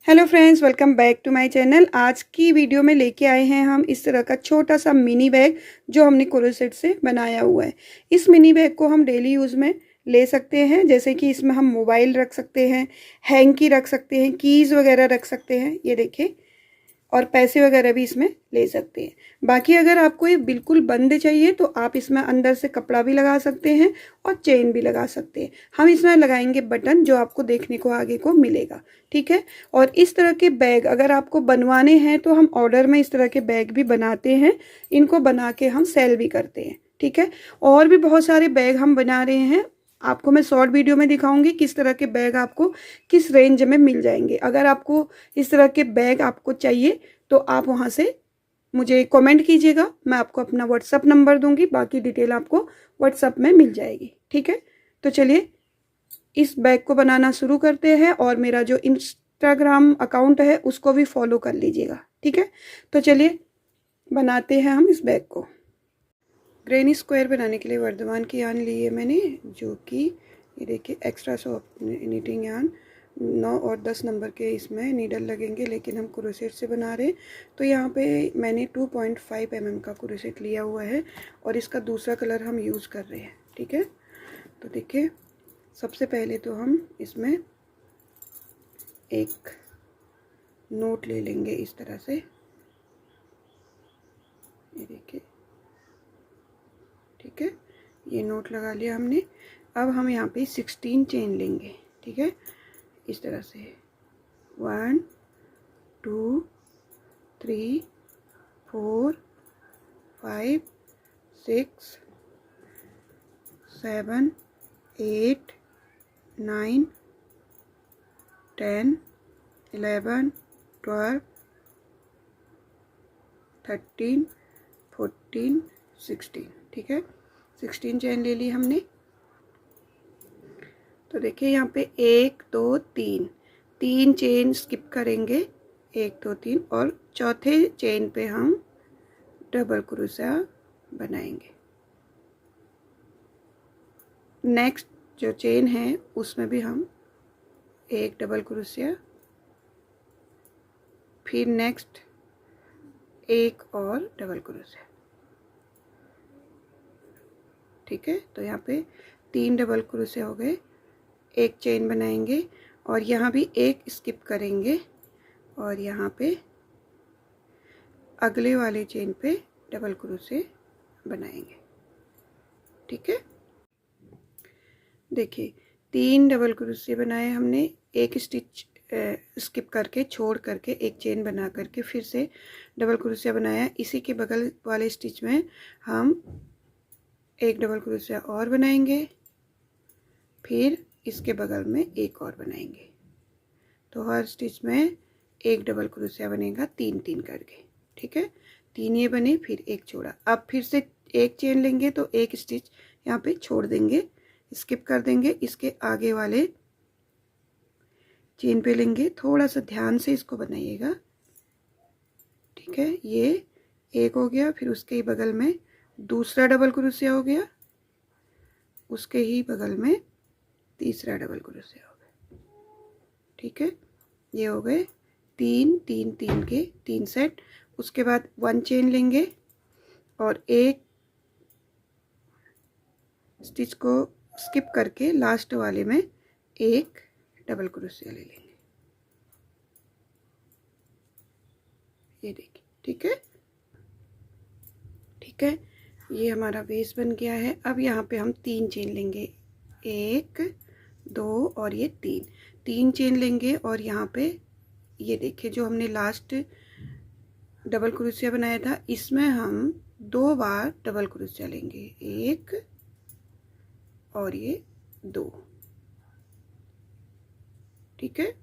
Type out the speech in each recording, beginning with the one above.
Hello friends, welcome back to my channel. आज की video में लेके आए हैं हम इस तरह का छोटा सा मिनी बैग जो हमने क्रोशेट से बनाया हुआ है। इस मिनी बैग को हम डेली यूज़ में ले सकते हैं, जैसे कि इसमें हम मोबाइल रख सकते हैं, हैंकी रख सकते हैं, कीज़ वगैरह रख सकते हैं, ये देखिए, और पैसे वगैरह भी इसमें ले सकते हैं। बाकी अगर आपको ये बिल्कुल बंद चाहिए तो आप इसमें अंदर से कपड़ा भी लगा सकते हैं और चेन भी लगा सकते हैं। हम इसमें लगाएंगे बटन जो आपको देखने को आगे को मिलेगा, ठीक है। और इस तरह के बैग अगर आपको बनवाने हैं तो हम ऑर्डर में इस तरह के बैग भी बनाते हैं, इनको बना के हम सेल भी करते हैं, ठीक है। और भी बहुत सारे बैग हम बना रहे हैं, आपको मैं शॉर्ट वीडियो में दिखाऊंगी किस तरह के बैग आपको किस रेंज में मिल जाएंगे। अगर आपको इस तरह के बैग आपको चाहिए तो आप वहाँ से मुझे कमेंट कीजिएगा, मैं आपको अपना व्हाट्सअप नंबर दूंगी, बाकी डिटेल आपको व्हाट्सअप में मिल जाएगी, ठीक है। तो चलिए इस बैग को बनाना शुरू करते हैं, और मेरा जो इंस्टाग्राम अकाउंट है उसको भी फॉलो कर लीजिएगा, ठीक है। तो चलिए बनाते हैं हम इस बैग को। ग्रेनी स्क्वायर बनाने के लिए वर्धमान की यान ली है मैंने, जो कि ये देखिए एक्स्ट्रा सॉफ्ट नीटिंग यान 9 और 10 नंबर के इसमें नीडल लगेंगे, लेकिन हम क्रोशेट से बना रहे हैं तो यहाँ पे मैंने 2.5 mm का क्रोशेट लिया हुआ है और इसका दूसरा कलर हम यूज़ कर रहे हैं, ठीक है। तो देखिए सबसे पहले तो हम इसमें एक नोट ले लेंगे इस तरह से, ये देखिए, ठीक है। ये नोट लगा लिया हमने। अब हम यहाँ पे 16 चेन लेंगे, ठीक है, इस तरह से 1 2 3 4 5 6 7 8 9 10 11 12 13 14 16, ठीक है। 16 चेन ले ली हमने। तो देखिए यहाँ पे 1 2 3 तीन चेन स्किप करेंगे, 1 2 3, और चौथे चेन पे हम डबल क्रोशिया बनाएंगे। नेक्स्ट जो चेन है उसमें भी हम एक डबल क्रोशिया, फिर नेक्स्ट एक और डबल क्रोशिया, ठीक है। तो यहाँ पे 3 डबल क्रोशिया हो गए, एक चेन बनाएंगे और यहाँ भी एक स्किप करेंगे और यहाँ पे अगले वाले चेन पे डबल क्रोशिया बनाएंगे, ठीक है। देखिए 3 डबल क्रोशिया बनाए हमने, एक स्टिच स्किप करके छोड़ करके एक चेन बना करके फिर से डबल क्रोशिया बनाया। इसी के बगल वाले स्टिच में हम एक डबल क्रोशिया और बनाएंगे, फिर इसके बगल में एक और बनाएंगे। तो हर स्टिच में एक डबल क्रोशिया बनेगा, 3 3 करके, ठीक है। 3 ये बने, फिर एक छोड़ा। अब फिर से एक चेन लेंगे तो एक स्टिच यहाँ पे छोड़ देंगे, स्किप कर देंगे, इसके आगे वाले चेन पे लेंगे। थोड़ा सा ध्यान से इसको बनाइएगा, ठीक है। ये एक हो गया, फिर उसके ही बगल में दूसरा डबल क्रोशिया हो गया, उसके ही बगल में तीसरा डबल क्रोशिया हो गया, ठीक है। ये हो गए 3 3 3 के 3 सेट। उसके बाद 1 चेन लेंगे और एक स्टिच को स्किप करके लास्ट वाले में एक डबल क्रोशिया ले लेंगे, ये देखिए, ठीक है, ठीक है। ये हमारा बेस बन गया है। अब यहाँ पे हम 3 चेन लेंगे, 1 2 और ये 3 चेन लेंगे और यहाँ पे ये देखिए जो हमने लास्ट डबल क्रोशिया बनाया था इसमें हम 2 बार डबल क्रोशिया लेंगे, 1 और ये 2, ठीक है,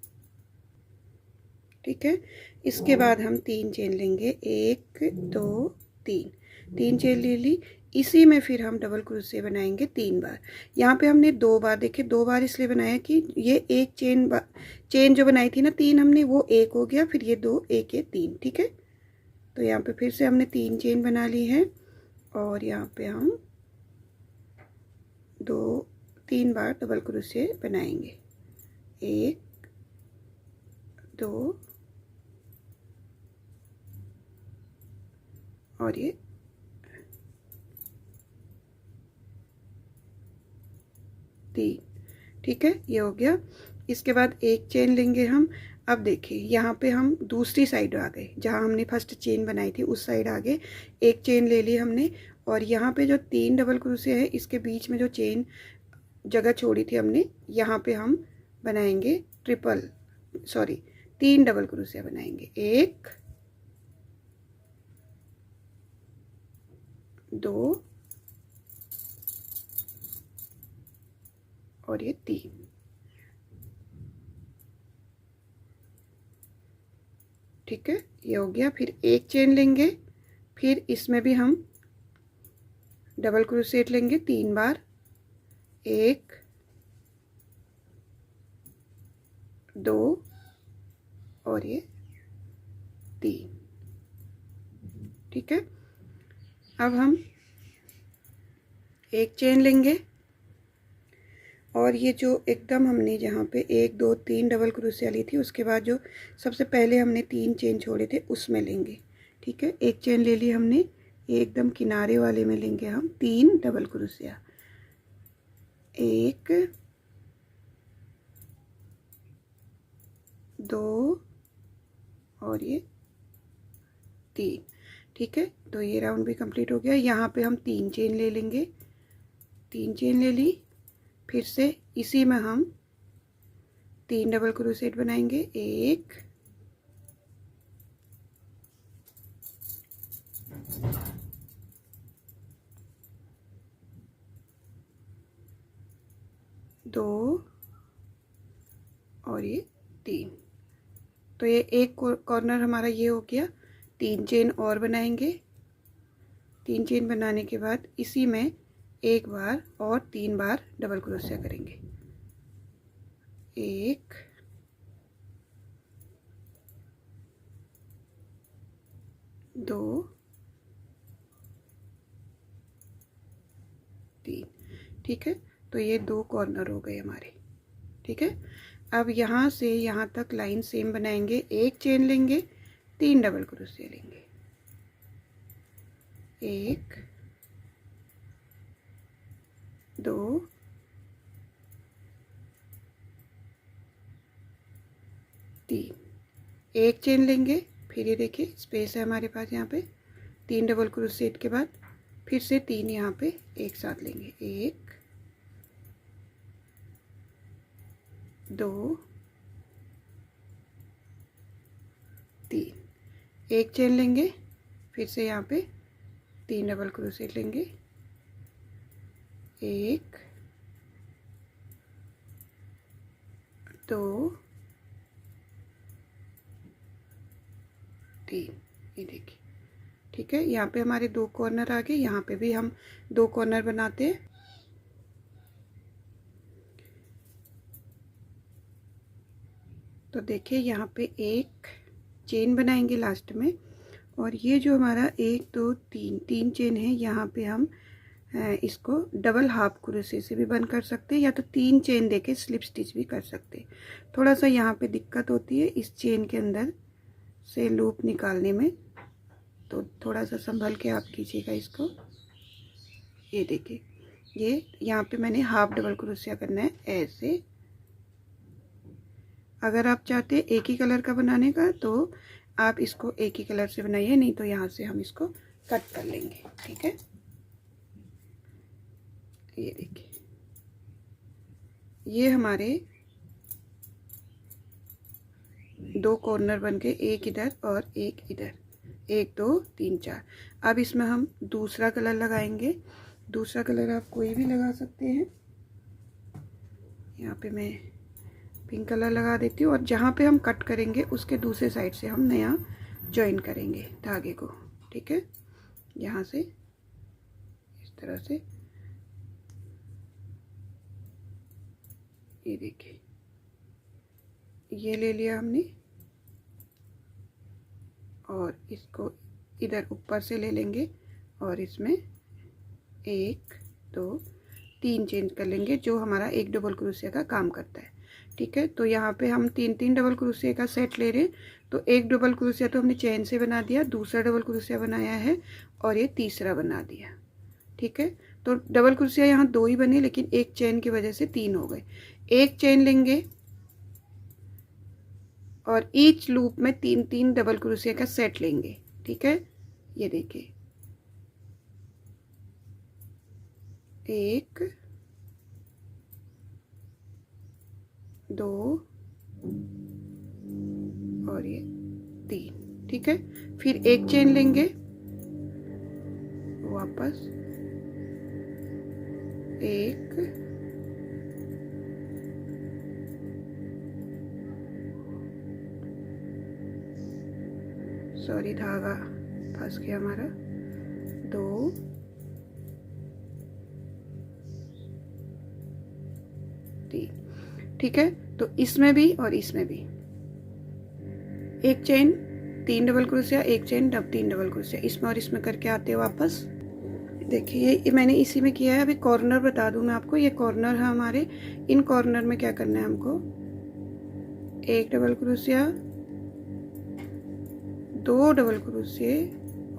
ठीक है। इसके बाद हम 3 चेन लेंगे, 1 2 3 चेन ले ली। इसी में फिर हम डबल क्रोशिया बनाएंगे 3 बार। यहाँ पे हमने 2 बार, देखिए 2 बार इसलिए बनाया कि ये एक चेन जो बनाई थी ना 3 हमने, वो एक हो गया, फिर ये 2 एक ये 3, ठीक है। तो यहाँ पे फिर से हमने 3 चेन बना ली है और यहाँ पे हम 3 बार डबल क्रोशिया बनाएंगे, 1 2 और ये 3। ठीक है, ये हो गया। इसके बाद एक चेन लेंगे हम। अब देखिए यहाँ पे हम दूसरी साइड आ गए, जहाँ हमने फर्स्ट चेन बनाई थी उस साइड आ गए। एक चेन ले ली हमने और यहाँ पे जो 3 डबल क्रोशिया है इसके बीच में जो चेन जगह छोड़ी थी हमने, यहाँ पे हम बनाएंगे 3 डबल क्रोशिया बनाएंगे। 1 2 और ये 3। ठीक है, ये हो गया। फिर एक चेन लेंगे, फिर इसमें भी हम डबल क्रोशेट लेंगे 3 बार। 1 2 और ये 3। ठीक है, अब हम एक चेन लेंगे और ये जो एकदम हमने जहाँ पे 1 2 3 डबल क्रोशिया ली थी, उसके बाद जो सबसे पहले हमने 3 चेन छोड़े थे उसमें लेंगे। ठीक है, एक चेन ले ली हमने, एकदम किनारे वाले में लेंगे हम 3 डबल क्रोशिया। 1 2 और ये 3। ठीक है, तो ये राउंड भी कंप्लीट हो गया। यहाँ पे हम 3 चेन ले लेंगे। 3 चेन ले ली, फिर से इसी में हम 3 डबल क्रोशेट बनाएंगे। 1 2 और ये 3। तो ये एक कॉर्नर हमारा ये हो गया। 3 चेन और बनाएंगे। 3 चेन बनाने के बाद इसी में एक बार और 3 बार डबल क्रोशिया करेंगे। 1 2 3। ठीक है, तो ये 2 कॉर्नर हो गए हमारे। ठीक है, अब यहाँ से यहाँ तक लाइन सेम बनाएंगे। एक चेन लेंगे, 3 डबल क्रोशिया लेंगे। 1 2 3। एक चेन लेंगे, फिर ये देखिए स्पेस है हमारे पास यहाँ पे। 3 डबल क्रोशिया के बाद फिर से 3 यहाँ पे एक साथ लेंगे। 1 2 3। एक चेन लेंगे, फिर से यहाँ पे 3 डबल क्रोशिया लेंगे। 1 2 3। ये देखिए। ठीक है, यहाँ पे हमारे 2 कॉर्नर आ गए। यहाँ पे भी हम 2 कॉर्नर बनाते हैं। तो देखिए यहाँ पे एक चेन बनाएंगे लास्ट में, और ये जो हमारा 1 2 3 चेन है, यहाँ पे हम इसको डबल हाफ क्रोशे से भी बंद कर सकते हैं, या तो 3 चेन देके स्लिप स्टिच भी कर सकते हैं। थोड़ा सा यहाँ पे दिक्कत होती है इस चेन के अंदर से लूप निकालने में, तो थोड़ा सा संभल के आप कीजिएगा इसको। ये देखिए, ये यहाँ पे मैंने हाफ डबल क्रोशिया करना है ऐसे। अगर आप चाहते हैं एक ही कलर का बनाने का तो आप इसको एक ही कलर से बनाइए, नहीं तो यहाँ से हम इसको कट कर लेंगे। ठीक है, ये देखिए, ये हमारे 2 कॉर्नर बन गए, एक इधर और एक इधर। 1 2 3 4। अब इसमें हम दूसरा कलर लगाएंगे। दूसरा कलर आप कोई भी लगा सकते हैं। यहाँ पे मैं पिंक कलर लगा देती हूँ, और जहाँ पे हम कट करेंगे उसके दूसरे साइड से हम नया जॉइन करेंगे धागे को। ठीक है, यहाँ से इस तरह से, ये देखिए, ये ले लिया हमने, और इसको इधर ऊपर से ले लेंगे और इसमें 1 2 3 चेंज कर लेंगे, जो हमारा एक डबल क्रोशिया का काम करता है। ठीक है। तो यहाँ पे हम 3 डबल क्रोशिया का सेट ले रहे हैं। तो एक डबल क्रोशिया तो हमने चेन से बना दिया, दूसरा डबल क्रोशिया बनाया है और ये तीसरा बना दिया, ठीक है। तो डबल क्रोशिया यहाँ 2 ही बने, लेकिन एक चेन की वजह से 3 हो गए। एक चेन लेंगे और ईच लूप में 3 डबल क्रोशिया का सेट लेंगे, ठीक है। ये देखिए, 1 2 और ये 3, ठीक है। फिर एक चेन लेंगे, वापस 1 सॉरी धागा फंस गया हमारा, 2 3, ठीक है। तो इसमें भी और इसमें भी एक चेन 3 डबल क्रोशिया, एक चेन 3 डबल क्रोशिया, इसमें और इसमें करके आते हैं वापस। देखिए ये मैंने इसी में किया है। अभी कॉर्नर बता दूं मैं आपको, ये कॉर्नर है हमारे। इन कॉर्नर में क्या करना है हमको, 1 डबल क्रोशिया, 2 डबल क्रोशिया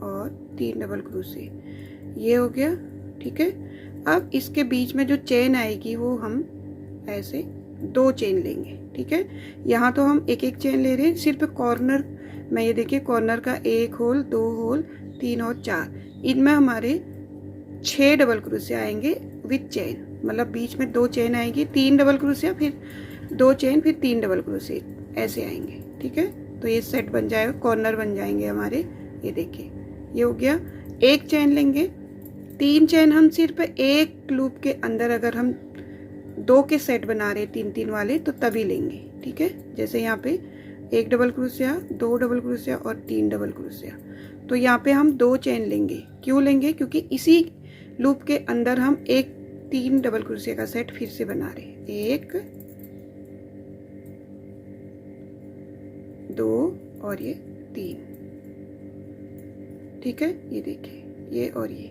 और 3 डबल क्रोशिया, ये हो गया, ठीक है। अब इसके बीच में जो चेन आएगी वो हम ऐसे 2 चेन लेंगे, ठीक है। यहाँ तो हम एक चेन ले रहे हैं, सिर्फ कॉर्नर में। ये देखिए कॉर्नर का 1 होल, 2 होल, 3 और 4, इनमें हमारे 6 डबल क्रोशिया आएंगे विथ चेन, मतलब बीच में 2 चेन आएगी, 3 डबल क्रोशिया, फिर 2 चेन, फिर 3 डबल क्रोशिया, ऐसे आएंगे, ठीक है। तो ये सेट बन जाएगा, कॉर्नर बन जाएंगे हमारे। ये देखिए ये हो गया। एक चेन लेंगे, 3 चेन हम सिर्फ एक लूप के अंदर, अगर हम 2 के सेट बना रहे 3 वाले तो तभी लेंगे, ठीक है। जैसे यहाँ पे 1 डबल क्रोशिया, 2 डबल क्रोशिया और 3 डबल क्रोशिया। तो यहाँ पे हम 2 चेन लेंगे। क्यों लेंगे, क्योंकि इसी लूप के अंदर हम 3 डबल क्रोशिया का सेट फिर से बना रहे हैं। 1 2 और ये 3, ठीक है। ये देखिए ये और ये।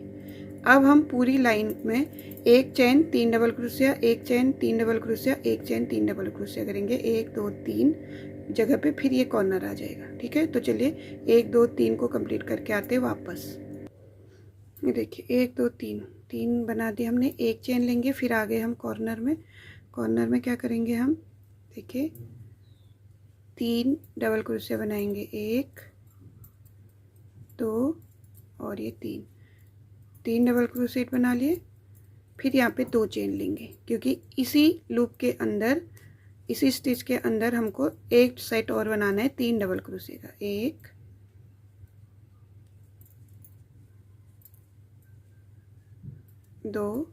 अब हम पूरी लाइन में एक चेन 3 डबल क्रोशिया, एक चेन 3 डबल क्रोशिया, एक चेन 3 डबल क्रोशिया करेंगे, 1 2 3 जगह पे, फिर ये कॉर्नर आ जाएगा, ठीक है। तो चलिए 1 2 3 को कंप्लीट करके आते हैं वापस। ये देखिए 1 2 3 बना दिए हमने। एक चेन लेंगे, फिर आ गए हम कॉर्नर में। कॉर्नर में क्या करेंगे हम, देखिए 3 डबल क्रोशिया बनाएंगे, 1 2 और ये 3 डबल क्रोशिया बना लिए। फिर यहाँ पे 2 चेन लेंगे, क्योंकि इसी लूप के अंदर, इसी स्टिच के अंदर हमको एक सेट और बनाना है 3 डबल क्रोशिया का। 1 2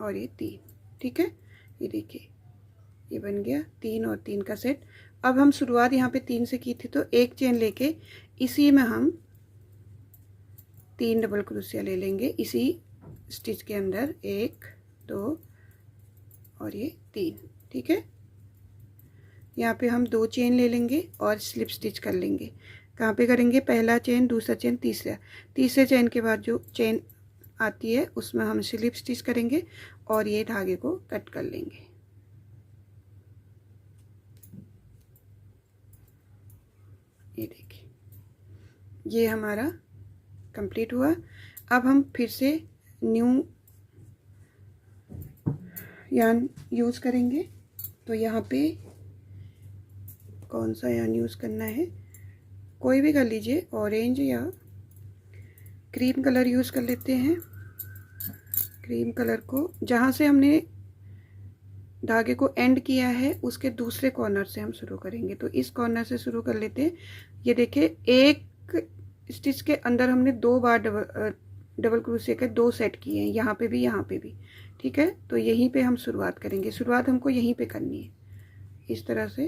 और ये 3, ठीक है। ये देखिए ये बन गया 3 और 3 का सेट। अब हम शुरुआत यहाँ पे 3 से की थी, तो एक चेन लेके इसी में हम 3 डबल क्रोशिया ले लेंगे, इसी स्टिच के अंदर, 1 2 और ये 3, ठीक है। यहाँ पे हम 2 चेन ले लेंगे और स्लिप स्टिच कर लेंगे। कहाँ पे करेंगे, पहला चेन, दूसरा चेन, तीसरे चेन के बाद जो चेन आती है उसमें हम स्लिप स्टिच करेंगे और ये धागे को कट कर लेंगे। ये देखिए ये हमारा कंप्लीट हुआ। अब हम फिर से न्यू यार्न यूज़ करेंगे। तो यहाँ पे कौन सा यार्न यूज़ करना है, कोई भी कर लीजिए, ऑरेंज या क्रीम कलर यूज़ कर लेते हैं। क्रीम कलर को जहाँ से हमने धागे को एंड किया है उसके दूसरे कॉर्नर से हम शुरू करेंगे। तो इस कॉर्नर से शुरू कर लेते हैं। ये देखिए एक स्टिच के अंदर हमने 2 बार डबल क्रोशिया के 2 सेट किए हैं, यहाँ पे भी, यहाँ पे भी, ठीक है। तो यहीं पे हम शुरुआत करेंगे, शुरुआत हमको यहीं पे करनी है। इस तरह से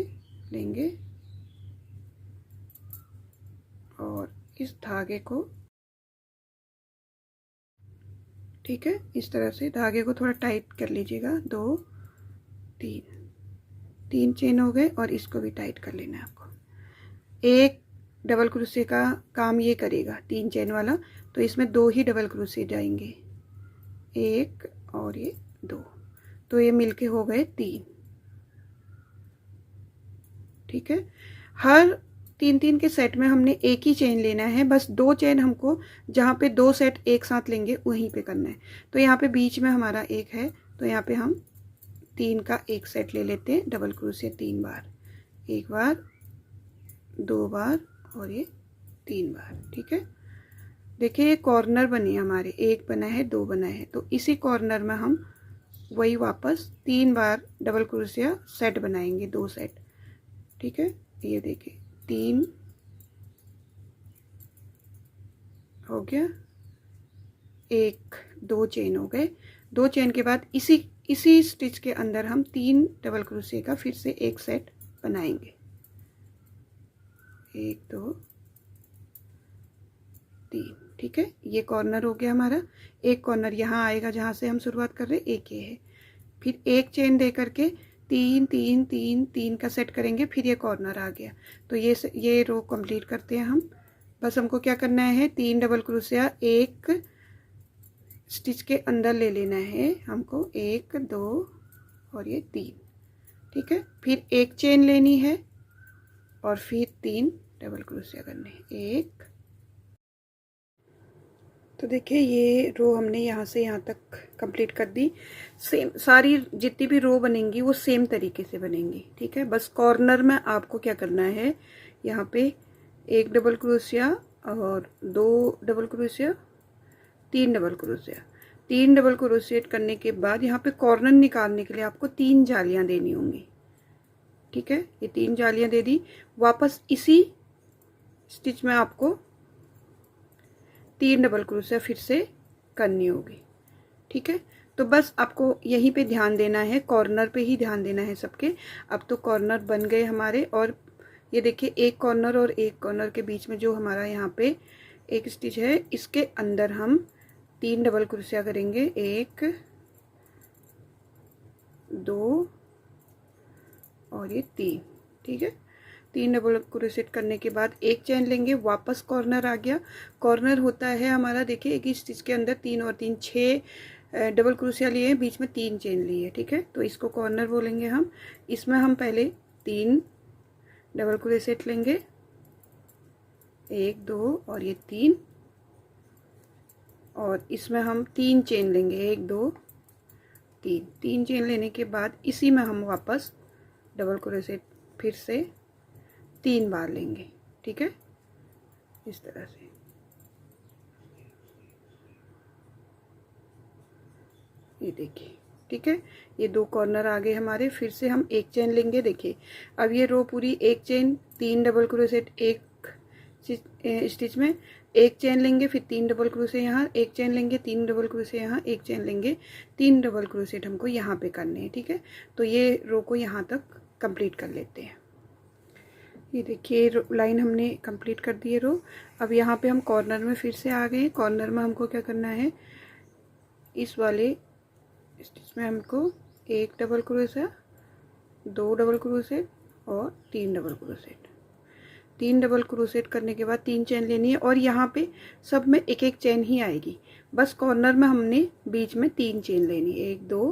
लेंगे और इस धागे को, ठीक है, इस तरह से धागे को थोड़ा टाइट कर लीजिएगा। 2 3 चेन हो गए और इसको भी टाइट कर लेना है आपको। एक डबल क्रोशिया का काम ये करेगा 3 चेन वाला, तो इसमें 2 ही डबल क्रोशिया जाएंगे, 1 और ये 2। तो ये मिलके हो गए 3। ठीक है, हर 3-3 के सेट में हमने एक ही चेन लेना है, बस 2 चेन हमको जहाँ पे 2 सेट एक साथ लेंगे वहीं पे करना है। तो यहाँ पे बीच में हमारा एक है, तो यहाँ पे हम 3 का एक सेट ले लेते हैं, डबल क्रोशिया 3 बार, 1 बार, 2 बार और ये 3 बार। ठीक है, देखिए ये कॉर्नर बनी है हमारे, एक बना है, 2 बना है, तो इसी कॉर्नर में हम वही वापस 3 बार डबल क्रोशिया सेट बनाएंगे, 2 सेट। ठीक है, ये देखिए 3 हो गया, 1 2 चेन हो गए। 2 चेन के बाद इसी स्टिच के अंदर हम 3 डबल क्रोशिया का फिर से एक सेट बनाएंगे, 1 2 3। ठीक है, ये कॉर्नर हो गया हमारा। एक कॉर्नर यहाँ आएगा जहाँ से हम शुरुआत कर रहे हैं, एक ये है, फिर एक चेन दे करके 3 3 3 3 का सेट करेंगे, फिर ये कॉर्नर आ गया। तो ये रो कंप्लीट करते हैं हम। बस हमको क्या करना है, 3 डबल क्रोशिया एक स्टिच के अंदर ले लेना है हमको, 1 2 और ये 3। ठीक है, फिर एक चेन लेनी है और फिर 3 डबल क्रोशिया करने हैं, 1। तो देखिए ये रो हमने यहाँ से यहाँ तक कंप्लीट कर दी। सेम सारी जितनी भी रो बनेंगी वो सेम तरीके से बनेंगी। ठीक है, बस कॉर्नर में आपको क्या करना है, यहाँ पे 1 डबल क्रोशिया और 2 double crochet, 3 double crochet. 3 double crochet करने के बाद यहाँ पे कॉर्नर निकालने के लिए आपको 3 जालियाँ देनी होंगी। ठीक है, ये 3 जालियाँ दे दी। वापस इसी स्टिच में आपको 3 डबल क्रोशिया फिर से करनी होगी। ठीक है, तो बस आपको यहीं पे ध्यान देना है, कॉर्नर पे ही ध्यान देना है सबके। अब तो कॉर्नर बन गए हमारे, और ये देखिए एक कॉर्नर और एक कॉर्नर के बीच में जो हमारा यहाँ पे एक स्टिच है, इसके अंदर हम 3 डबल क्रोशिया करेंगे, 1 2 और ये 3। ठीक है, 3 डबल क्रोशेट करने के बाद एक चेन लेंगे, वापस कॉर्नर आ गया। कॉर्नर होता है हमारा, देखिए एक ही स्टिच के अंदर 3 और 3 6 डबल क्रोशिया लिए, बीच में 3 चेन लिए। ठीक है, तो इसको कॉर्नर बोलेंगे हम। इसमें हम पहले 3 डबल क्रोशेट लेंगे, 1 2 और ये 3, और इसमें हम 3 चेन लेंगे, 1 2 3। 3 चेन लेने के बाद इसी में हम वापस डबल क्रोशेट फिर से 3 बार लेंगे। ठीक है, इस तरह से। ये देखिए, ठीक है, ये 2 कॉर्नर आ गए हमारे। फिर से हम एक चेन लेंगे। देखिए अब ये रो पूरी एक चेन, 3 डबल क्रोशेट एक स्टिच में, एक चेन लेंगे, फिर 3 डबल क्रोशेट यहाँ, एक चेन लेंगे, 3 डबल क्रोशेट यहाँ, एक चेन लेंगे, 3 डबल क्रोशेट हमको यहाँ पे करने हैं। ठीक है, तो ये रो को यहाँ तक कंप्लीट कर लेते हैं। ये देखिए लाइन हमने कंप्लीट कर दी है रो। अब यहाँ पे हम कॉर्नर में फिर से आ गए। कॉर्नर में हमको क्या करना है, इस वाले स्टिच में हमको 1 डबल क्रोशेट, 2 डबल क्रोशेट और 3 डबल क्रोशेट। 3 डबल क्रोशेट करने के बाद 3 चेन लेनी है, और यहाँ पे सब में एक एक चेन ही आएगी। बस कॉर्नर में हमने बीच में 3 चेन लेनी है, 1 2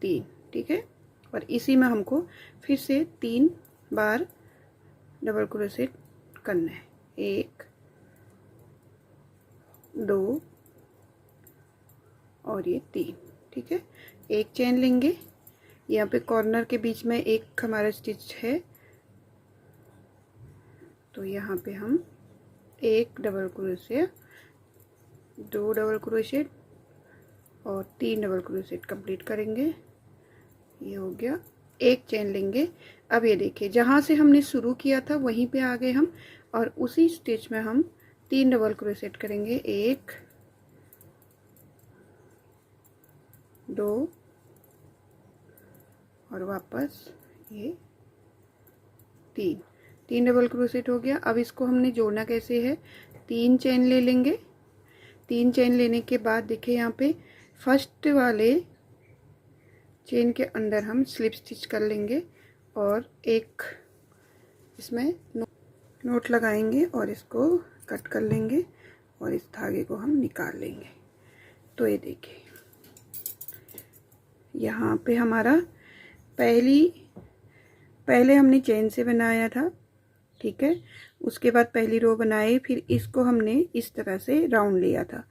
3। ठीक है, और इसी में हमको फिर से 3 बार डबल क्रोशेट करना है, 1 2 और ये 3। ठीक है, एक चेन लेंगे, यहाँ पे कॉर्नर के बीच में एक हमारा स्टिच है, तो यहाँ पे हम 1 डबल क्रोशेट, 2 डबल क्रोशेट और 3 डबल क्रोशेट कंप्लीट करेंगे। ये हो गया, एक चेन लेंगे। अब ये देखिए जहाँ से हमने शुरू किया था वहीं पे आ गए हम, और उसी स्टिच में हम 3 डबल क्रोशेट करेंगे, 1 2 और वापस ये 3 डबल क्रोशेट हो गया। अब इसको हमने जोड़ना कैसे है, 3 चेन ले लेंगे। 3 चेन लेने के बाद देखिए यहाँ पे फर्स्ट वाले चेन के अंदर हम स्लिप स्टिच कर लेंगे, और एक इसमें नोट लगाएंगे और इसको कट कर लेंगे, और इस धागे को हम निकाल लेंगे। तो ये देखिए यहाँ पे हमारा पहले हमने चेन से बनाया था, ठीक है। उसके बाद पहली रो बनाई, फिर इसको हमने इस तरह से राउंड लिया था,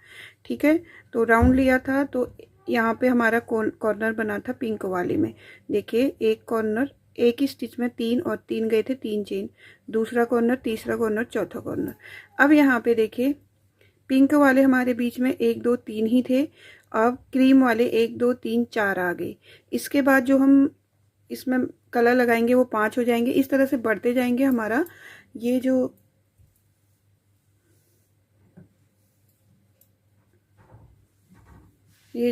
ठीक है। तो राउंड लिया था तो यहाँ पे हमारा कॉर्नर बना था पिंक वाले में। देखिए एक कॉर्नर, एक ही स्टिच में 3 और 3 गए थे, 3 चेन, दूसरा कॉर्नर, तीसरा कॉर्नर, चौथा कॉर्नर। अब यहाँ पे देखिए पिंक वाले हमारे बीच में 1 2 3 ही थे, अब क्रीम वाले 1 2 3 4 आ गए। इसके बाद जो हम इसमें कलर लगाएंगे वो 5 हो जाएंगे। इस तरह से बढ़ते जाएंगे। हमारा ये जो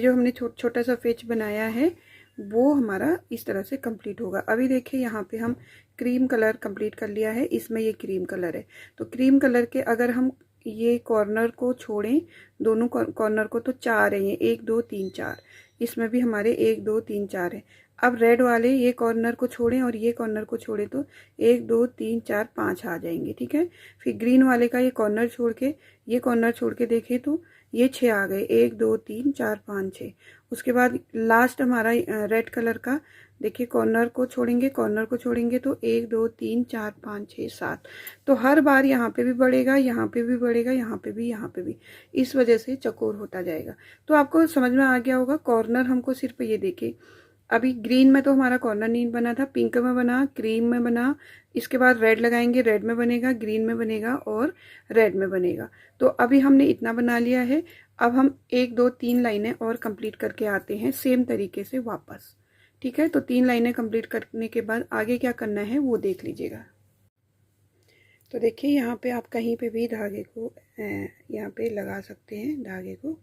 हमने छोटा सा फेच बनाया है वो हमारा इस तरह से कंप्लीट होगा। अभी देखिए यहाँ पे हम क्रीम कलर कंप्लीट कर लिया है, इसमें ये क्रीम कलर है। तो क्रीम कलर के अगर हम ये कॉर्नर को छोड़ें, दोनों कॉर्नर को, तो 4 है, ये 1 2 3 4, इसमें भी हमारे 1 2 3 4 है। अब रेड वाले ये कॉर्नर को छोड़ें और ये कॉर्नर को छोड़ें तो 1 2 3 4 5 आ जाएंगे, ठीक है। फिर ग्रीन वाले का ये कॉर्नर छोड़ के, ये कॉर्नर छोड़ के देखें तो ये 6 आ गए, 1 2 3 4 5 6। उसके बाद लास्ट हमारा रेड कलर का, देखिए कॉर्नर को छोड़ेंगे, कॉर्नर को छोड़ेंगे तो 1 2 3 4 5 6 7। तो हर बार यहाँ पे भी बढ़ेगा, यहाँ पे भी बढ़ेगा, यहाँ पे भी, यहाँ पे भी, इस वजह से चकोर होता जाएगा। तो आपको समझ में आ गया होगा। कॉर्नर हमको सिर्फ ये देखिए, अभी ग्रीन में तो हमारा कॉर्नर नहीं बना था, पिंक में बना, क्रीम में बना, इसके बाद रेड लगाएंगे, रेड में बनेगा, ग्रीन में बनेगा और रेड में बनेगा। तो अभी हमने इतना बना लिया है। अब हम 1 2 3 लाइनें और कंप्लीट करके आते हैं सेम तरीके से वापस, ठीक है। तो 3 लाइनें कंप्लीट करने के बाद आगे क्या करना है वो देख लीजिएगा। तो देखिए यहाँ पे आप कहीं पे भी धागे को यहाँ पे लगा सकते हैं, धागे को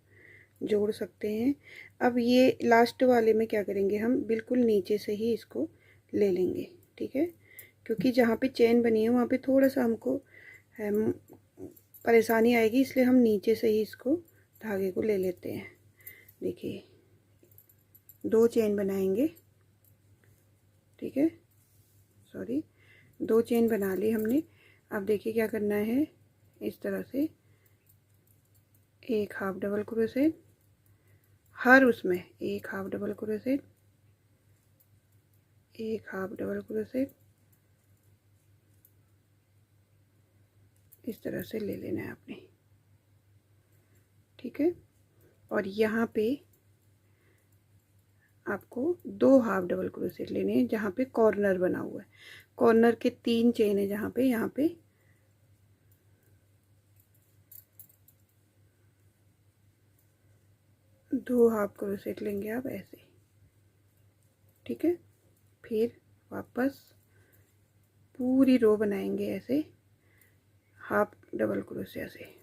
जोड़ सकते हैं। अब ये लास्ट वाले में क्या करेंगे, हम बिल्कुल नीचे से ही इसको ले लेंगे, ठीक है। क्योंकि जहाँ पे चेन बनी है वहाँ पे थोड़ा सा हमको परेशानी आएगी, इसलिए हम नीचे से ही इसको धागे को ले लेते हैं। देखिए 2 चेन बनाएंगे, ठीक है, सॉरी 2 चेन बना ली हमने। अब देखिए क्या करना है, इस तरह से एक हाफ डबल क्रोशेट, हर उसमें एक हाफ डबल क्रोशेट, एक हाफ डबल क्रोशेट, इस तरह से ले लेना है आपने, ठीक है। और यहाँ पे आपको 2 हाफ डबल क्रोशेट लेने हैं जहाँ पे कॉर्नर बना हुआ है। कॉर्नर के 3 चेन है जहाँ पे, यहाँ पे 2 हाफ क्रोशेट लेंगे आप ऐसे, ठीक है। फिर वापस पूरी रो बनाएंगे ऐसे हाफ डबल क्रोशिया से,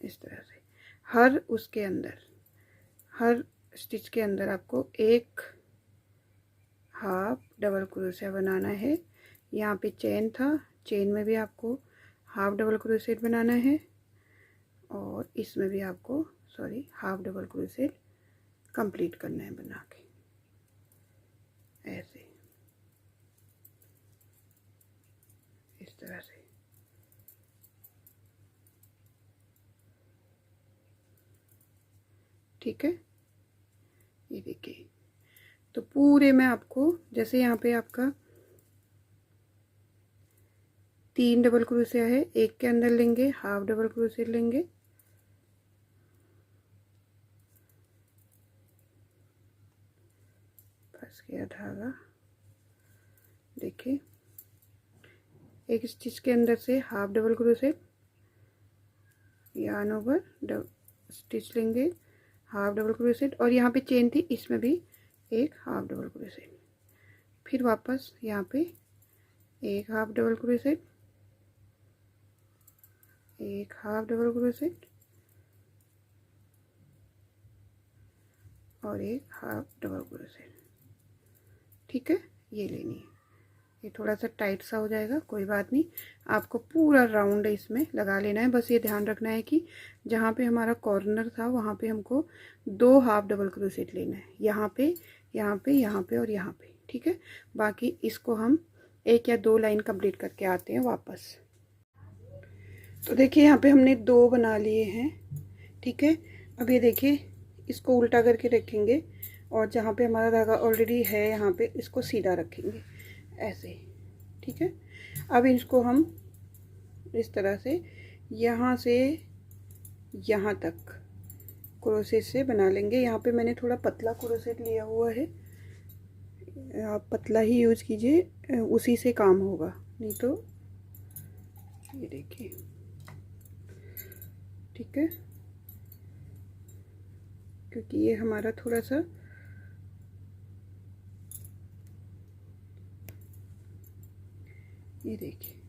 इस तरह से। हर उसके अंदर, हर स्टिच के अंदर आपको एक हाफ डबल क्रोशिया बनाना है। यहाँ पे चेन था, चेन में भी आपको हाफ डबल क्रोशेट बनाना है और इसमें भी आपको हाफ डबल क्रोशेट कंप्लीट करना है बना के ऐसे, इस तरह से। ठीक है, ये देखिए। तो पूरे में आपको, जैसे यहाँ पे आपका 3 डबल क्रोशिया है, एक के अंदर लेंगे हाफ डबल क्रोशिया लेंगे, फंस गया धागा, देखिए। एक स्टिच के अंदर से half double crochet, yarn over stitch लेंगे, हाफ डबल क्रोशिया, और यहाँ पे चेन थी इसमें भी एक हाफ डबल क्रोशिया, फिर वापस यहाँ पे एक हाफ डबल क्रोशिया, एक हाफ डबल क्रोशिया और एक हाफ डबल क्रोशिया, ठीक है। ये लेनी है। ये थोड़ा सा टाइट सा हो जाएगा, कोई बात नहीं, आपको पूरा राउंड इसमें लगा लेना है। बस ये ध्यान रखना है कि जहाँ पे हमारा कॉर्नर था वहाँ पे हमको 2 हाफ डबल क्रोशिया लेना है, यहाँ पे, यहाँ पे, यहाँ पे और यहाँ पे, ठीक है। बाकी इसको हम 1 या 2 लाइन कंप्लीट करके आते हैं वापस। तो देखिए यहाँ पे हमने 2 बना लिए हैं, ठीक है। अब ये देखिए, इसको उल्टा करके रखेंगे और जहाँ पे हमारा धागा ऑलरेडी है यहाँ पे इसको सीधा रखेंगे ऐसे, ठीक है। अब इसको हम इस तरह से यहाँ से यहाँ तक क्रोशेट से बना लेंगे। यहाँ पे मैंने थोड़ा पतला क्रोशेट लिया हुआ है, आप पतला ही यूज़ कीजिए, उसी से काम होगा, नहीं तो ये देखिए, ठीक है। क्योंकि ये हमारा थोड़ा सा ये देखिए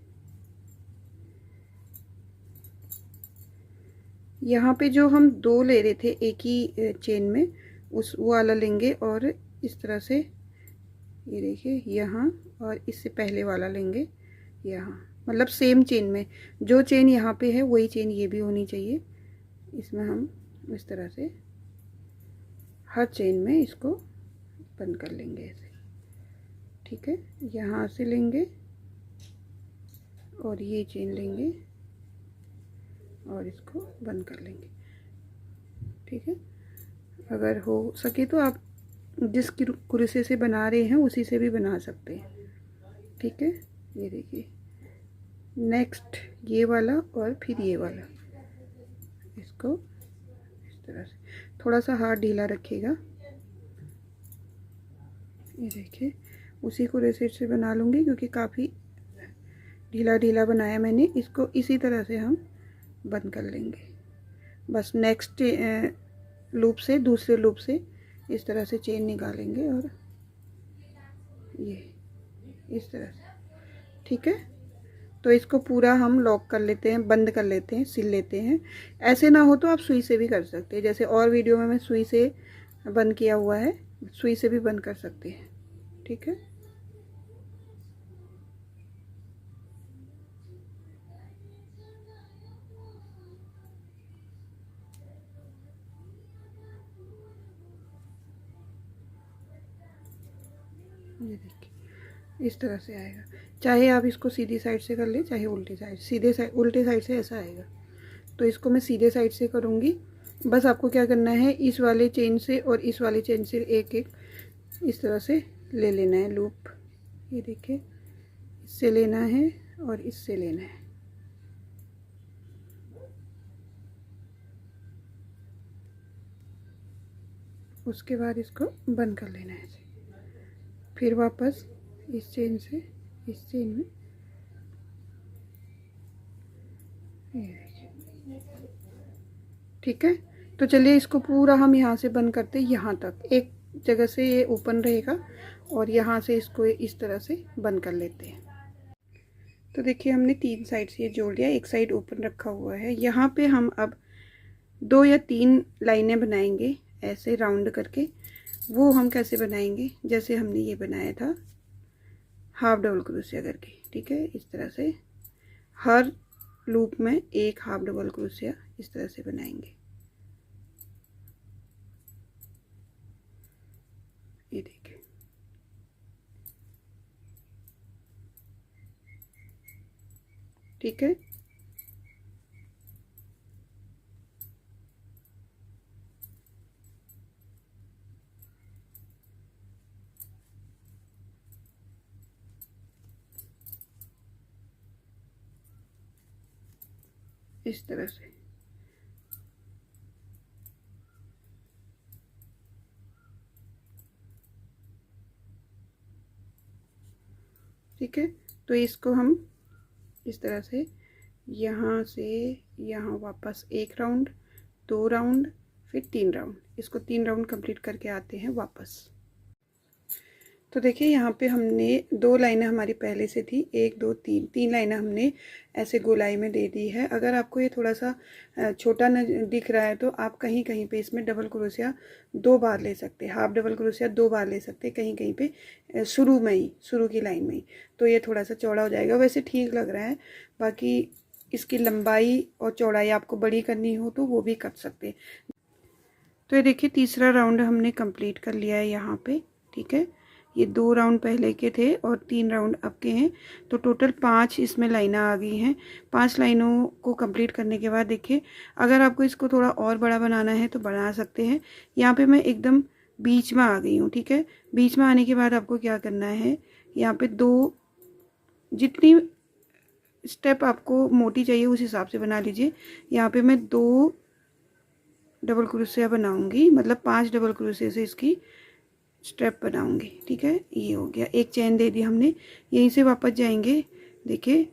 यहाँ पे जो हम 2 ले रहे थे एक ही चेन में, उस वो वाला लेंगे और इस तरह से ये देखिए यहाँ, और इससे पहले वाला लेंगे यहाँ, मतलब सेम चेन में जो चेन यहाँ पे है वही चेन ये भी होनी चाहिए। इसमें हम इस तरह से हर चेन में इसको बंद कर लेंगे ऐसे, ठीक है। यहाँ से लेंगे और ये चेन लेंगे और इसको बंद कर लेंगे, ठीक है। अगर हो सके तो आप जिस कुर्से से बना रहे हैं उसी से भी बना सकते हैं, ठीक है। ये देखिए नेक्स्ट ये वाला और फिर ये वाला, इसको इस तरह से थोड़ा सा हाथ ढीला रखिएगा। ये देखिए उसी कुर्से से बना लूँगी क्योंकि काफ़ी ढीला ढीला बनाया मैंने, इसको इसी तरह से हम बंद कर लेंगे। बस नेक्स्ट लूप से दूसरे लूप से इस तरह से चेन निकालेंगे और ये इस तरह से, ठीक है। तो इसको पूरा हम लॉक कर लेते हैं, बंद कर लेते हैं, सिल लेते हैं। ऐसे ना हो तो आप सुई से भी कर सकते हैं, जैसे और वीडियो में मैं सुई से बंद किया हुआ है, सुई से भी बंद कर सकते हैं, ठीक है। ये देखिए इस तरह से आएगा, चाहे आप इसको सीधी साइड से कर ले चाहे उल्टी साइड, उल्टे साइड से ऐसा आएगा। तो इसको मैं सीधे साइड से करूँगी। बस आपको क्या करना है, इस वाले चेन से और इस वाले चेन से एक एक इस तरह से ले लेना है लूप। ये देखिए इससे लेना है और इससे लेना है, उसके बाद इसको बंद कर लेना है। फिर वापस इस चेन से इस चेन में, ये देखिए, ठीक है। तो चलिए इसको पूरा हम यहाँ से बंद करते हैं, यहाँ तक एक जगह से ये ओपन रहेगा और यहाँ से इसको इस तरह से बंद कर लेते हैं। तो देखिए हमने 3 साइड से ये जोड़ लिया, एक साइड ओपन रखा हुआ है। यहाँ पे हम अब 2 या 3 लाइनें बनाएंगे ऐसे राउंड करके। वो हम कैसे बनाएंगे, जैसे हमने ये बनाया था हाफ डबल क्रोशिया करके, ठीक है। इस तरह से हर लूप में एक हाफ डबल क्रोशिया इस तरह से बनाएंगे। ये देखिए ठीक है। इस तरह से ठीक है। तो इसको हम इस तरह से यहाँ से यहाँ वापस एक राउंड, 2 राउंड, फिर 3 राउंड, इसको 3 राउंड कंप्लीट करके आते हैं वापस। तो देखिए यहाँ पे हमने 2 लाइनें हमारी पहले से थी, 1 2 3 लाइनें हमने ऐसे गोलाई में दे दी है। अगर आपको ये थोड़ा सा छोटा न दिख रहा है तो आप कहीं कहीं पे इसमें डबल क्रोशिया 2 बार ले सकते हैं, हाफ डबल क्रोशिया 2 बार ले सकते हैं कहीं कहीं पे शुरू में ही, शुरू की लाइन में ही, तो ये थोड़ा सा चौड़ा हो जाएगा। वैसे ठीक लग रहा है, बाकी इसकी लंबाई और चौड़ाई आपको बड़ी करनी हो तो वो भी कर सकते हैं। तो ये देखिए तीसरा राउंड हमने कंप्लीट कर लिया है यहाँ पे, ठीक है। ये 2 राउंड पहले के थे और 3 राउंड अब के हैं, तो टोटल 5 इसमें लाइनें आ गई हैं। 5 लाइनों को कंप्लीट करने के बाद देखिए, अगर आपको इसको थोड़ा और बड़ा बनाना है तो बना सकते हैं। यहाँ पे मैं एकदम बीच में आ गई हूँ। ठीक है, बीच में आने के बाद आपको क्या करना है, यहाँ पे 2, जितनी स्टेप आपको मोटी चाहिए उस हिसाब से बना लीजिए। यहाँ पे मैं 2 डबल क्रोशिया बनाऊंगी, मतलब 5 डबल क्रोशिया से इसकी स्टेप बनाऊंगी। ठीक है, ये हो गया, एक चेन दे दी हमने। यहीं से वापस जाएंगे। देखिए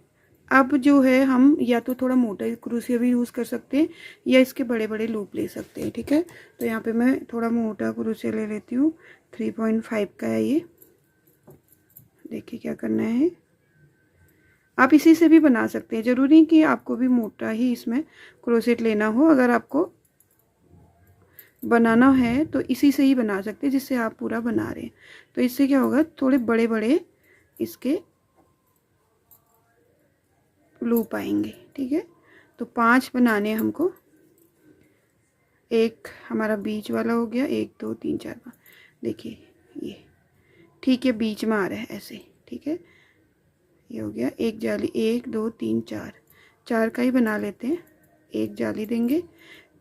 अब जो है हम या तो थोड़ा मोटा क्रोशिया भी यूज़ कर सकते हैं या इसके बड़े बड़े लूप ले सकते हैं। ठीक है, तो यहाँ पे मैं थोड़ा मोटा क्रोशिया ले लेती हूँ, 3.5 का है ये। देखिए क्या करना है, आप इसी से भी बना सकते हैं, ज़रूरी नहीं कि आपको भी मोटा ही इसमें क्रोशेट लेना हो। अगर आपको बनाना है तो इसी से ही बना सकते हैं जिससे आप पूरा बना रहे हैं। तो इससे क्या होगा, थोड़े बड़े बड़े इसके लूप आएंगे। ठीक है, तो 5 बनाने हैं हमको। एक हमारा बीच वाला हो गया, 1 2 3 4 5। देखिए ये ठीक है, बीच में आ रहा है ऐसे। ठीक है, ये हो गया एक जाली, 1 2 3 4, 4 का ही बना लेते हैं। एक जाली देंगे,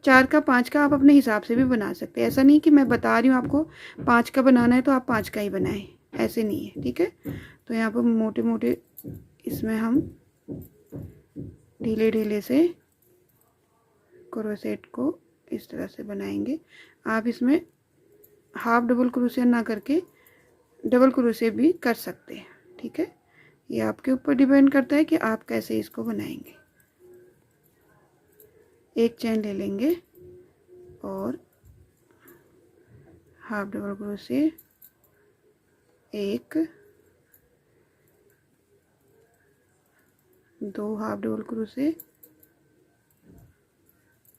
4 का 5 का आप अपने हिसाब से भी बना सकते हैं। ऐसा नहीं कि मैं बता रही हूँ आपको 5 का बनाना है तो आप 5 का ही बनाएं, ऐसे नहीं है। ठीक है, तो यहाँ पर मोटे मोटे इसमें हम ढीले ढीले से क्रोशेट को इस तरह से बनाएंगे। आप इसमें हाफ डबल क्रोशिया ना करके डबल क्रोशिया भी कर सकते हैं। ठीक है, ये आपके ऊपर डिपेंड करता है कि आप कैसे इसको बनाएंगे। एक चेन ले लेंगे और half double crochet, 1 2 half double crochet,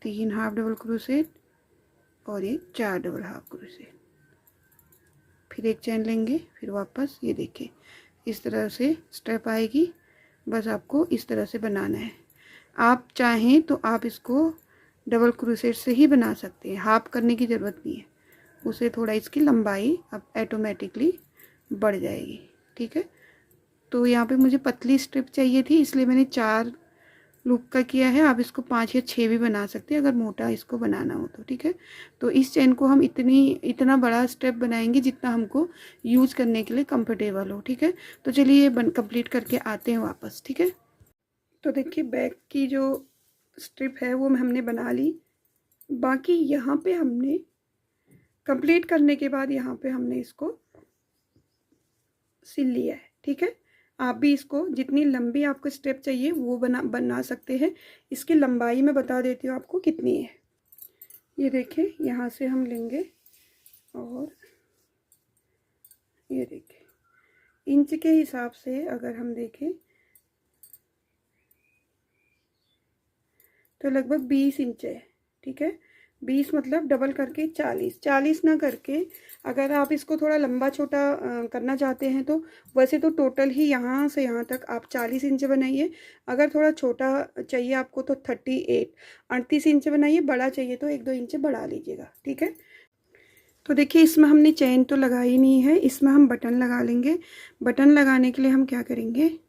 3 half double crochet और ये 4 डबल हाफ क्रोशिया। फिर एक चेन लेंगे, फिर वापस। ये देखिए इस तरह से स्टेप आएगी, बस आपको इस तरह से बनाना है। आप चाहें तो आप इसको डबल क्रोशेट से ही बना सकते हैं, हाफ करने की ज़रूरत नहीं है। उसे थोड़ा इसकी लंबाई अब ऑटोमेटिकली बढ़ जाएगी। ठीक है, तो यहाँ पे मुझे पतली स्ट्रिप चाहिए थी इसलिए मैंने 4 लूप का किया है। आप इसको 5 या 6 भी बना सकते हैं अगर मोटा इसको बनाना हो तो। ठीक है, तो इस चेन को हम इतना बड़ा स्टेप बनाएंगे जितना हमको यूज करने के लिए कंफर्टेबल हो। ठीक है, तो चलिए ये कंप्लीट करके आते हैं वापस। ठीक है, तो देखिए बैक की जो स्ट्रिप है वो हमने बना ली। बाकी यहाँ पे हमने कंप्लीट करने के बाद यहाँ पे हमने इसको सिल लिया है। ठीक है, आप भी इसको जितनी लंबी आपको स्टेप चाहिए वो बना सकते हैं। इसकी लंबाई मैं बता देती हूँ आपको कितनी है। ये देखिए यहाँ से हम लेंगे और ये देखिए इंच के हिसाब से अगर हम देखें तो लगभग 20 इंच है। ठीक है, 20 मतलब डबल करके 40 ना करके अगर आप इसको थोड़ा लंबा छोटा करना चाहते हैं तो वैसे तो टोटल ही यहाँ से यहाँ तक आप 40 इंच बनाइए। अगर थोड़ा छोटा चाहिए आपको तो 38 इंच बनाइए। बड़ा चाहिए तो 1 2 इंच बढ़ा लीजिएगा। ठीक है, तो देखिए इसमें हमने चेन तो लगाई नहीं है, इसमें हम बटन लगा लेंगे। बटन लगाने के लिए हम क्या करेंगे,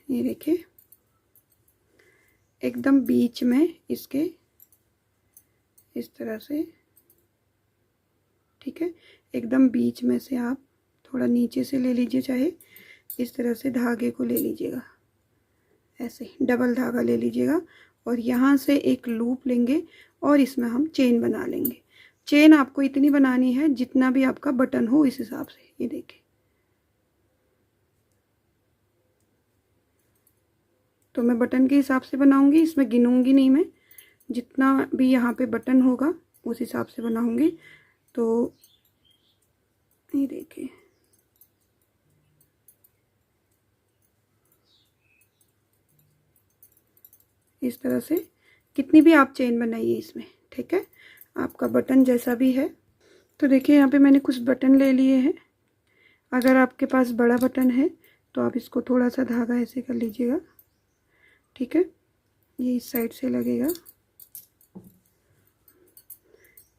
ये देखिए एकदम बीच में इसके इस तरह से। ठीक है, एकदम बीच में से आप थोड़ा नीचे से ले लीजिए, चाहे इस तरह से धागे को ले लीजिएगा, ऐसे डबल धागा ले लीजिएगा और यहाँ से एक लूप लेंगे और इसमें हम चेन बना लेंगे। चेन आपको इतनी बनानी है जितना भी आपका बटन हो इस हिसाब से। ये देखिए, तो मैं बटन के हिसाब से बनाऊंगी, इसमें गिनूंगी नहीं मैं, जितना भी यहाँ पे बटन होगा उस हिसाब से बनाऊंगी। तो ये देखिए इस तरह से कितनी भी आप चेन बनाइए इसमें। ठीक है, आपका बटन जैसा भी है। तो देखिए यहाँ पे मैंने कुछ बटन ले लिए हैं। अगर आपके पास बड़ा बटन है तो आप इसको थोड़ा सा धागा ऐसे कर लीजिएगा। ठीक है, ये इस साइड से लगेगा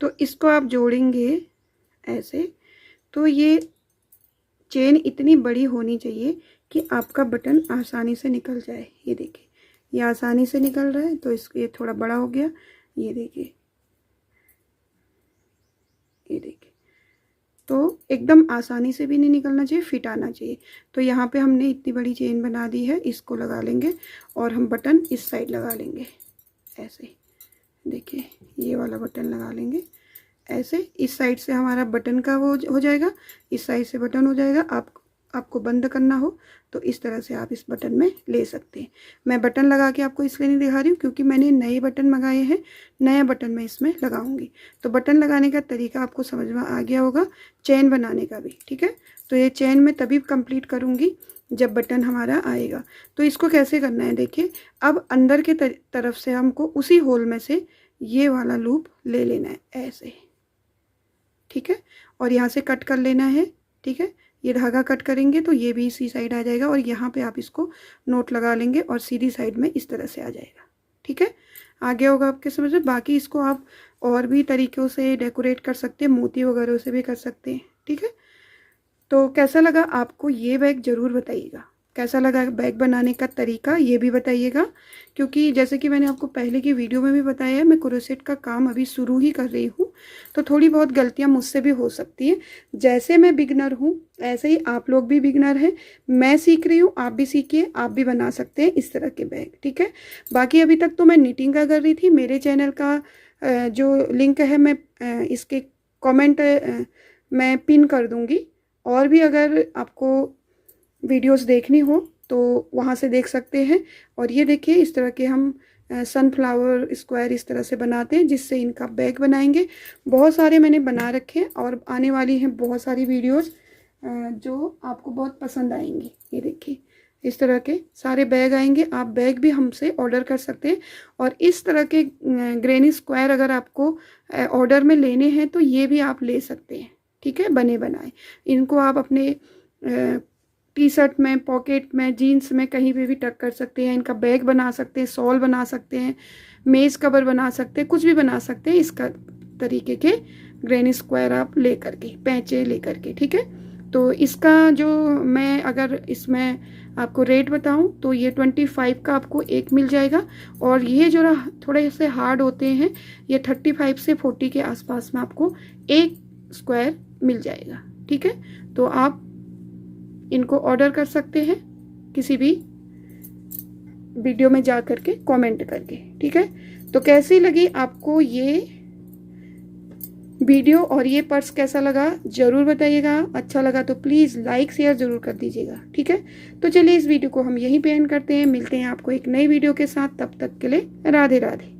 तो इसको आप जोड़ेंगे ऐसे। तो ये चेन इतनी बड़ी होनी चाहिए कि आपका बटन आसानी से निकल जाए। ये देखिए ये आसानी से निकल रहा है तो इसको ये थोड़ा बड़ा हो गया। ये देखिए ये देखिए, तो एकदम आसानी से भी नहीं निकलना चाहिए, फिट आना चाहिए। तो यहाँ पे हमने इतनी बड़ी चेन बना दी है, इसको लगा लेंगे और हम बटन इस साइड लगा लेंगे ऐसे। देखिए ये वाला बटन लगा लेंगे ऐसे, इस साइड से हमारा बटन का वो हो जाएगा, इस साइड से बटन हो जाएगा। आपको बंद करना हो तो इस तरह से आप इस बटन में ले सकते हैं। मैं बटन लगा के आपको इसलिए नहीं दिखा रही हूँ क्योंकि मैंने नए बटन मंगाए हैं, नया बटन मैं इसमें लगाऊंगी। तो बटन लगाने का तरीका आपको समझ में आ गया होगा, चेन बनाने का भी, ठीक है। तो ये चेन मैं तभी कंप्लीट करूँगी जब बटन हमारा आएगा। तो इसको कैसे करना है देखिए, अब अंदर के तरफ से हमको उसी होल में से ये वाला लूप ले लेना है ऐसे, ठीक है, और यहाँ से कट कर लेना है, ठीक है। ये धागा कट करेंगे तो ये भी इसी साइड आ जाएगा और यहाँ पे आप इसको नोट लगा लेंगे और सीधी साइड में इस तरह से आ जाएगा, ठीक है। आ गया होगा आपके समझ में। बाकी इसको आप और भी तरीक़ों से डेकोरेट कर सकते हैं, मोती वगैरह से भी कर सकते हैं, ठीक है। तो कैसा लगा आपको ये बैग ज़रूर बताइएगा, कैसा लगा बैग बनाने का तरीका ये भी बताइएगा। क्योंकि जैसे कि मैंने आपको पहले की वीडियो में भी बताया है, मैं क्रोशेट का काम अभी शुरू ही कर रही हूँ, तो थोड़ी बहुत गलतियाँ मुझसे भी हो सकती हैं। जैसे मैं बिगनर हूँ ऐसे ही आप लोग भी बिगनर हैं, मैं सीख रही हूँ, आप भी सीखिए, आप भी बना सकते हैं इस तरह के बैग, ठीक है। बाकी अभी तक तो मैं निटिंग का कर रही थी। मेरे चैनल का जो लिंक है मैं इसके कॉमेंट मैं पिन कर दूँगी, और भी अगर आपको वीडियोस देखनी हो तो वहाँ से देख सकते हैं। और ये देखिए इस तरह के हम सनफ्लावर स्क्वायर इस तरह से बनाते हैं जिससे इनका बैग बनाएंगे। बहुत सारे मैंने बना रखे हैं और आने वाली हैं बहुत सारी वीडियोस जो आपको बहुत पसंद आएंगी। ये देखिए इस तरह के सारे बैग आएंगे, आप बैग भी हमसे ऑर्डर कर सकते हैं। और इस तरह के ग्रेनी स्क्वायर अगर आपको ऑर्डर में लेने हैं तो ये भी आप ले सकते हैं, ठीक है, बने बनाए। इनको आप अपने टी शर्ट में, पॉकेट में, जीन्स में कहीं पे भी टक कर सकते हैं। इनका बैग बना सकते हैं, शॉल बना सकते हैं, मेज कवर बना सकते हैं, कुछ भी बना सकते हैं इसका तरीके के ग्रेनी स्क्वायर आप ले करके, पैंचे ले करके, ठीक है। तो इसका जो मैं अगर इसमें आपको रेट बताऊं तो ये 25 का आपको एक मिल जाएगा। और ये जो थोड़े से हार्ड होते हैं ये 35 से 40 के आसपास में आपको एक स्क्वायर मिल जाएगा, ठीक है। तो आप इनको ऑर्डर कर सकते हैं किसी भी वीडियो में जा करके कमेंट करके, ठीक है। तो कैसी लगी आपको ये वीडियो और ये पर्स कैसा लगा ज़रूर बताइएगा। अच्छा लगा तो प्लीज़ लाइक शेयर ज़रूर कर दीजिएगा, ठीक है। तो चलिए इस वीडियो को हम यहीं पे एंड करते हैं, मिलते हैं आपको एक नई वीडियो के साथ। तब तक के लिए राधे राधे।